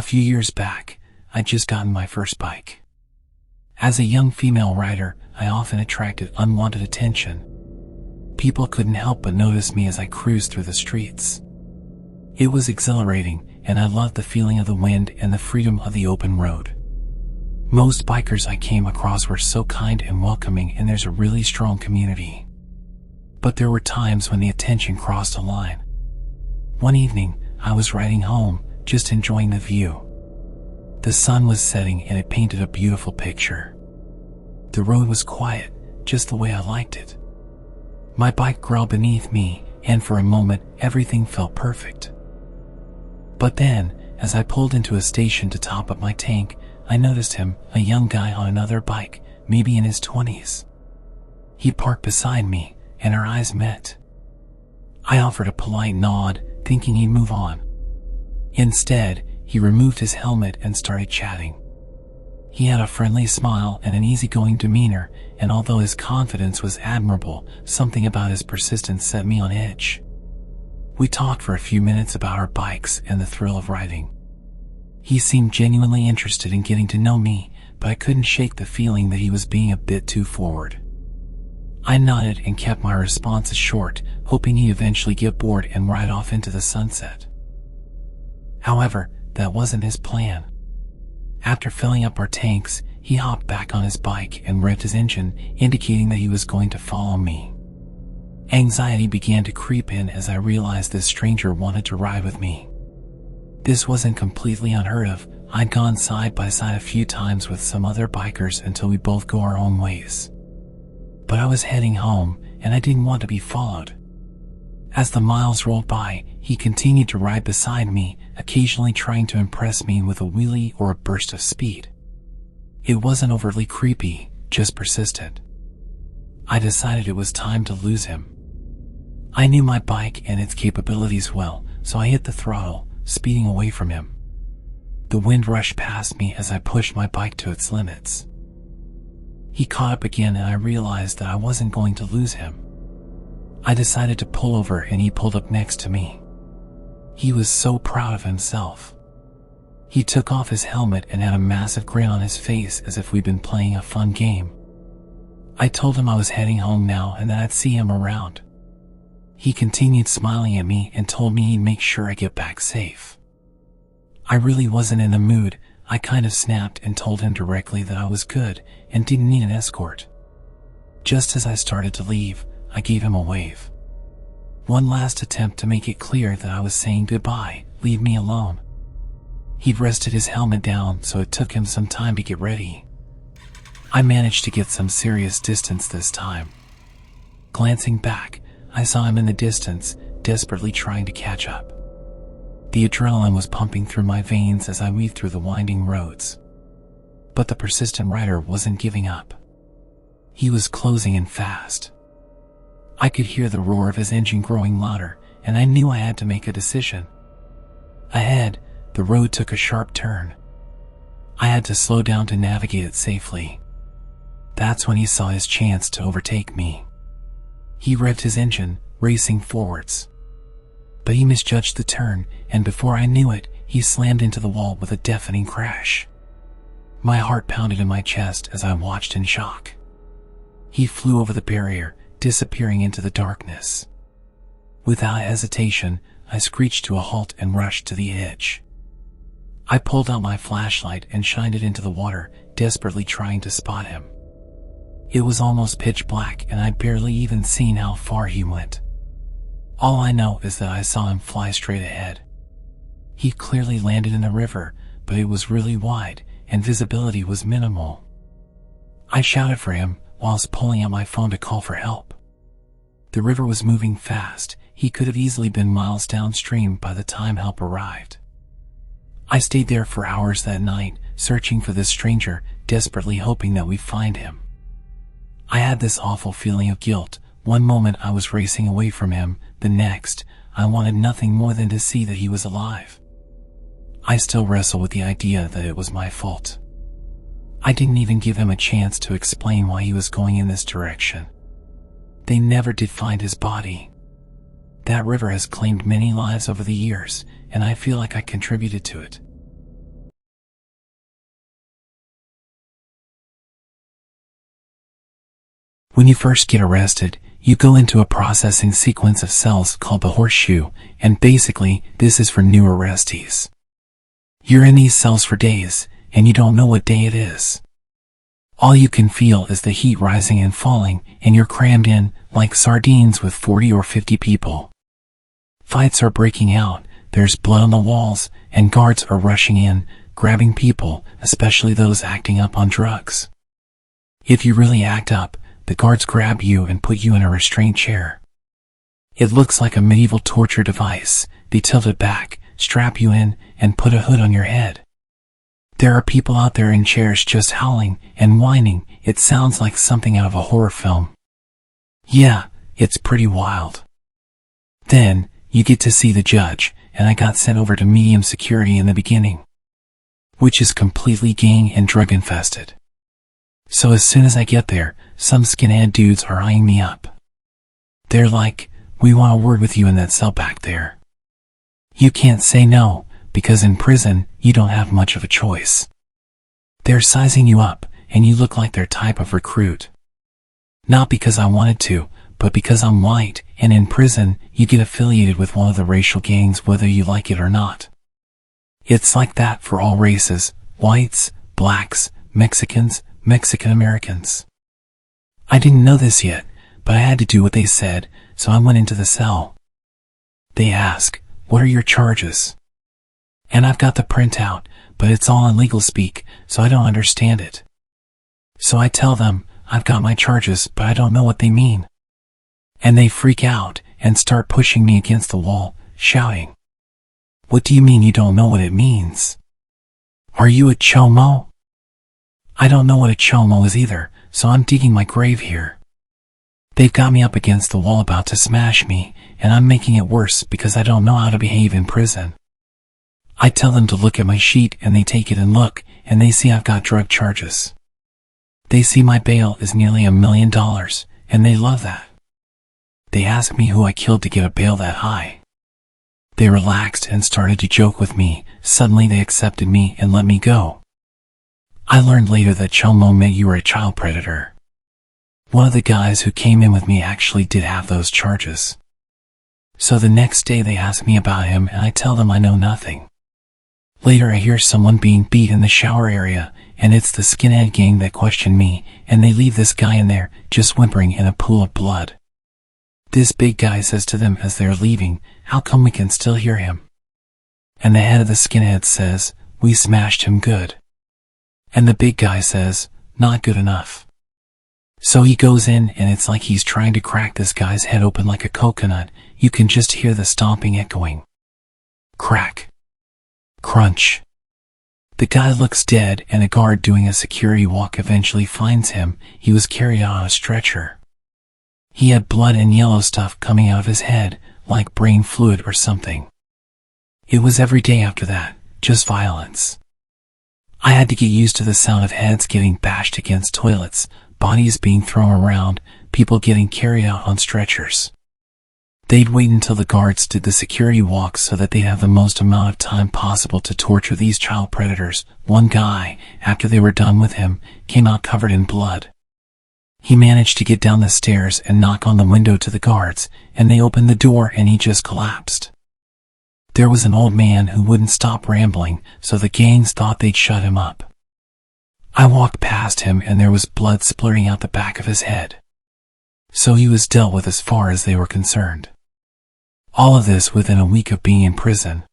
few years back, I'd just gotten my first bike. As a young female rider, I often attracted unwanted attention. People couldn't help but notice me as I cruised through the streets. It was exhilarating, and I loved the feeling of the wind and the freedom of the open road. Most bikers I came across were so kind and welcoming, and there's a really strong community. But there were times when the attention crossed a line. One evening, I was riding home, just enjoying the view. The sun was setting and it painted a beautiful picture. The road was quiet, just the way I liked it. My bike growled beneath me, and for a moment, everything felt perfect. But then, as I pulled into a station to top up my tank, I noticed him, a young guy on another bike, maybe in his 20s. He parked beside me, and our eyes met. I offered a polite nod, thinking he'd move on. Instead, he removed his helmet and started chatting. He had a friendly smile and an easygoing demeanor, and although his confidence was admirable, something about his persistence set me on edge. We talked for a few minutes about our bikes and the thrill of riding. He seemed genuinely interested in getting to know me, but I couldn't shake the feeling that he was being a bit too forward. I nodded and kept my responses short, hoping he'd eventually get bored and ride off into the sunset. However, that wasn't his plan. After filling up our tanks, he hopped back on his bike and revved his engine, indicating that he was going to follow me. Anxiety began to creep in as I realized this stranger wanted to ride with me. This wasn't completely unheard of. I'd gone side by side a few times with some other bikers until we both go our own ways. But I was heading home, and I didn't want to be followed. As the miles rolled by, he continued to ride beside me, occasionally trying to impress me with a wheelie or a burst of speed. It wasn't overly creepy, just persistent. I decided it was time to lose him. I knew my bike and its capabilities well, so I hit the throttle, speeding away from him. The wind rushed past me as I pushed my bike to its limits. He caught up again, and I realized that I wasn't going to lose him. I decided to pull over, and he pulled up next to me. He was so proud of himself. He took off his helmet and had a massive grin on his face as if we'd been playing a fun game. I told him I was heading home now and that I'd see him around. He continued smiling at me and told me he'd make sure I get back safe. I really wasn't in the mood. I kind of snapped and told him directly that I was good and didn't need an escort. Just as I started to leave, I gave him a wave. One last attempt to make it clear that I was saying goodbye, leave me alone. He'd rested his helmet down, so it took him some time to get ready. I managed to get some serious distance this time. Glancing back, I saw him in the distance, desperately trying to catch up. The adrenaline was pumping through my veins as I weaved through the winding roads. But the persistent rider wasn't giving up. He was closing in fast. I could hear the roar of his engine growing louder, and I knew I had to make a decision. Ahead, the road took a sharp turn. I had to slow down to navigate it safely. That's when he saw his chance to overtake me. He revved his engine, racing forwards. But he misjudged the turn, and before I knew it, he slammed into the wall with a deafening crash. My heart pounded in my chest as I watched in shock. He flew over the barrier, disappearing into the darkness. Without hesitation, I screeched to a halt and rushed to the edge. I pulled out my flashlight and shined it into the water, desperately trying to spot him. It was almost pitch black, and I'd barely even seen how far he went. All I know is that I saw him fly straight ahead. He clearly landed in the river, but it was really wide, and visibility was minimal. I shouted for him, whilst pulling out my phone to call for help. The river was moving fast. He could have easily been miles downstream by the time help arrived. I stayed there for hours that night, searching for this stranger, desperately hoping that we'd find him. I had this awful feeling of guilt. One moment I was racing away from him, the next, I wanted nothing more than to see that he was alive. I still wrestle with the idea that it was my fault. I didn't even give him a chance to explain why he was going in this direction. They never did find his body. That river has claimed many lives over the years, and I feel like I contributed to it. When you first get arrested, you go into a processing sequence of cells called the horseshoe, and basically, this is for new arrestees. You're in these cells for days, and you don't know what day it is. All you can feel is the heat rising and falling, and you're crammed in, like sardines with 40 or 50 people. Fights are breaking out, there's blood on the walls, and guards are rushing in, grabbing people, especially those acting up on drugs. If you really act up, the guards grab you and put you in a restraint chair. It looks like a medieval torture device. They tilt it back, strap you in, and put a hood on your head. There are people out there in chairs just howling and whining. It sounds like something out of a horror film. Yeah, it's pretty wild. Then, you get to see the judge, and I got sent over to medium security in the beginning, which is completely gang and drug infested. So as soon as I get there, some skinhead dudes are eyeing me up. They're like, "We want a word with you in that cell back there." You can't say no, because in prison, you don't have much of a choice. They're sizing you up, and you look like their type of recruit. Not because I wanted to, but because I'm white, and in prison, you get affiliated with one of the racial gangs whether you like it or not. It's like that for all races, whites, blacks, Mexicans, Mexican Americans. I didn't know this yet, but I had to do what they said, so I went into the cell. They ask, "What are your charges?" And I've got the printout, but it's all in legal speak, so I don't understand it. So I tell them, I've got my charges, but I don't know what they mean. And they freak out and start pushing me against the wall, shouting, "What do you mean you don't know what it means? Are you a chomo?" I don't know what a chomo is either, so I'm digging my grave here. They've got me up against the wall about to smash me, and I'm making it worse because I don't know how to behave in prison. I tell them to look at my sheet and they take it and look, and they see I've got drug charges. They see my bail is nearly $1 million, and they love that. They ask me who I killed to get a bail that high. They relaxed and started to joke with me. Suddenly they accepted me and let me go. I learned later that chomo meant you were a child predator. One of the guys who came in with me actually did have those charges. So the next day they ask me about him and I tell them I know nothing. Later I hear someone being beat in the shower area, and it's the skinhead gang that questioned me, and they leave this guy in there, just whimpering in a pool of blood. This big guy says to them as they're leaving, "How come we can still hear him?" And the head of the skinhead says, "We smashed him good." And the big guy says, "Not good enough." So he goes in and it's like he's trying to crack this guy's head open like a coconut. You can just hear the stomping echoing. Crack. Crunch. The guy looks dead and a guard doing a security walk eventually finds him. He was carried out on a stretcher. He had blood and yellow stuff coming out of his head, like brain fluid or something. It was every day after that, just violence. I had to get used to the sound of heads getting bashed against toilets, bodies being thrown around, people getting carried out on stretchers. They'd wait until the guards did the security walk so that they'd have the most amount of time possible to torture these child predators. One guy, after they were done with him, came out covered in blood. He managed to get down the stairs and knock on the window to the guards, and they opened the door and he just collapsed. There was an old man who wouldn't stop rambling, so the gangs thought they'd shut him up. I walked past him and there was blood splurting out the back of his head. So he was dealt with as far as they were concerned. All of this within a week of being in prison.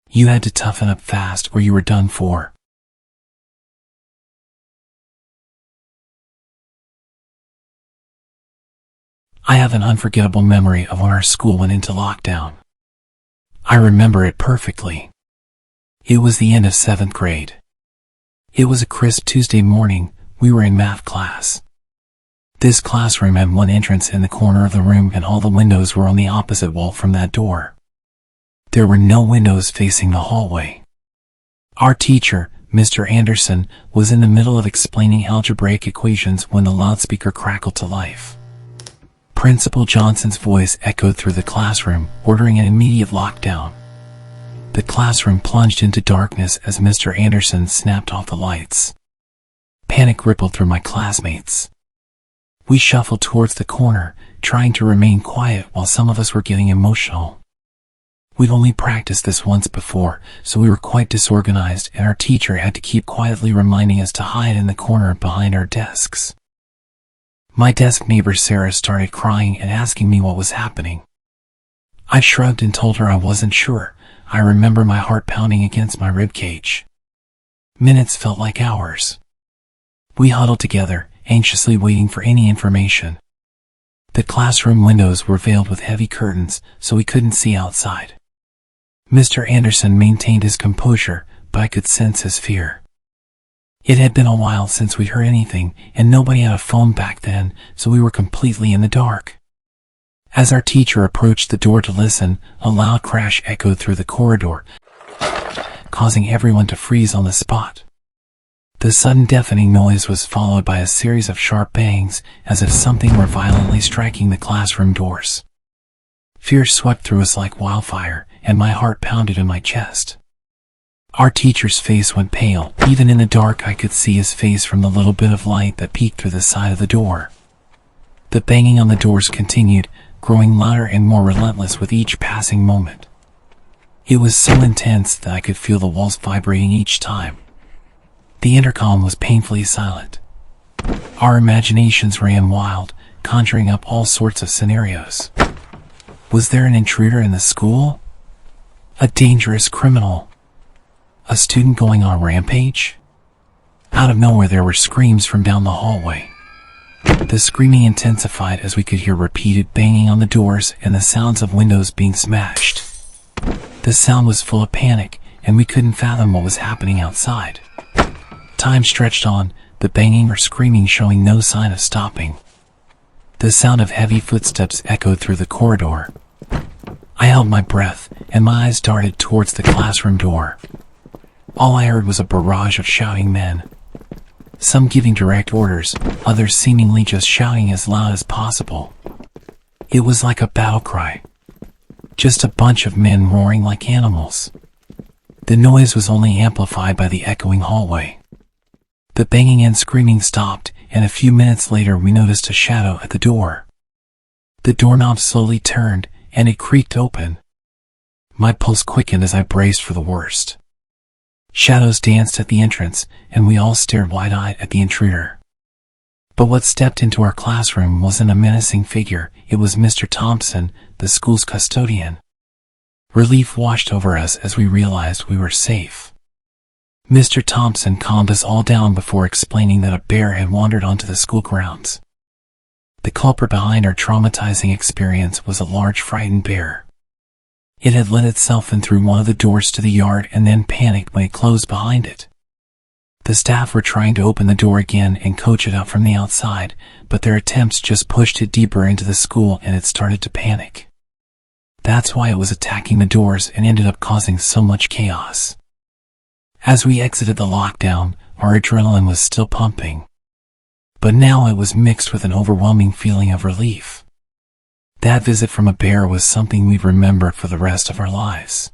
You had to toughen up fast or you were done for. I have an unforgettable memory of when our school went into lockdown. I remember it perfectly. It was the end of 7th grade. It was a crisp Tuesday morning. We were in math class. This classroom had one entrance in the corner of the room and all the windows were on the opposite wall from that door. There were no windows facing the hallway. Our teacher, Mr. Anderson, was in the middle of explaining algebraic equations when the loudspeaker crackled to life. Principal Johnson's voice echoed through the classroom, ordering an immediate lockdown. The classroom plunged into darkness as Mr. Anderson snapped off the lights. Panic rippled through my classmates. We shuffled towards the corner, trying to remain quiet while some of us were getting emotional. We'd only practiced this once before, so we were quite disorganized, and our teacher had to keep quietly reminding us to hide in the corner behind our desks. My desk neighbor Sarah started crying and asking me what was happening. I shrugged and told her I wasn't sure. I remember my heart pounding against my ribcage. Minutes felt like hours. We huddled together, anxiously waiting for any information. The classroom windows were veiled with heavy curtains, so we couldn't see outside. Mr. Anderson maintained his composure, but I could sense his fear. It had been a while since we'd heard anything, and nobody had a phone back then, so we were completely in the dark. As our teacher approached the door to listen, a loud crash echoed through the corridor, causing everyone to freeze on the spot. The sudden deafening noise was followed by a series of sharp bangs, as if something were violently striking the classroom doors. Fear swept through us like wildfire, and my heart pounded in my chest. Our teacher's face went pale. Even in the dark I could see his face from the little bit of light that peeked through the side of the door. The banging on the doors continued, growing louder and more relentless with each passing moment. It was so intense that I could feel the walls vibrating each time. The intercom was painfully silent. Our imaginations ran wild, conjuring up all sorts of scenarios. Was there an intruder in the school? A dangerous criminal? A student going on a rampage? Out of nowhere there were screams from down the hallway. The screaming intensified as we could hear repeated banging on the doors and the sounds of windows being smashed. The sound was full of panic, and we couldn't fathom what was happening outside. Time stretched on, the banging or screaming showing no sign of stopping. The sound of heavy footsteps echoed through the corridor. I held my breath, and my eyes darted towards the classroom door. All I heard was a barrage of shouting men. Some giving direct orders, others seemingly just shouting as loud as possible. It was like a battle cry. Just a bunch of men roaring like animals. The noise was only amplified by the echoing hallway. The banging and screaming stopped, and a few minutes later we noticed a shadow at the door. The doorknob slowly turned, and it creaked open. My pulse quickened as I braced for the worst. Shadows danced at the entrance, and we all stared wide-eyed at the intruder. But what stepped into our classroom wasn't a menacing figure, it was Mr. Thompson, the school's custodian. Relief washed over us as we realized we were safe. Mr. Thompson calmed us all down before explaining that a bear had wandered onto the school grounds. The culprit behind our traumatizing experience was a large frightened bear. It had let itself in through one of the doors to the yard and then panicked when it closed behind it. The staff were trying to open the door again and coach it out from the outside, but their attempts just pushed it deeper into the school and it started to panic. That's why it was attacking the doors and ended up causing so much chaos. As we exited the lockdown, our adrenaline was still pumping. But now it was mixed with an overwhelming feeling of relief. That visit from a bear was something we'd remember for the rest of our lives.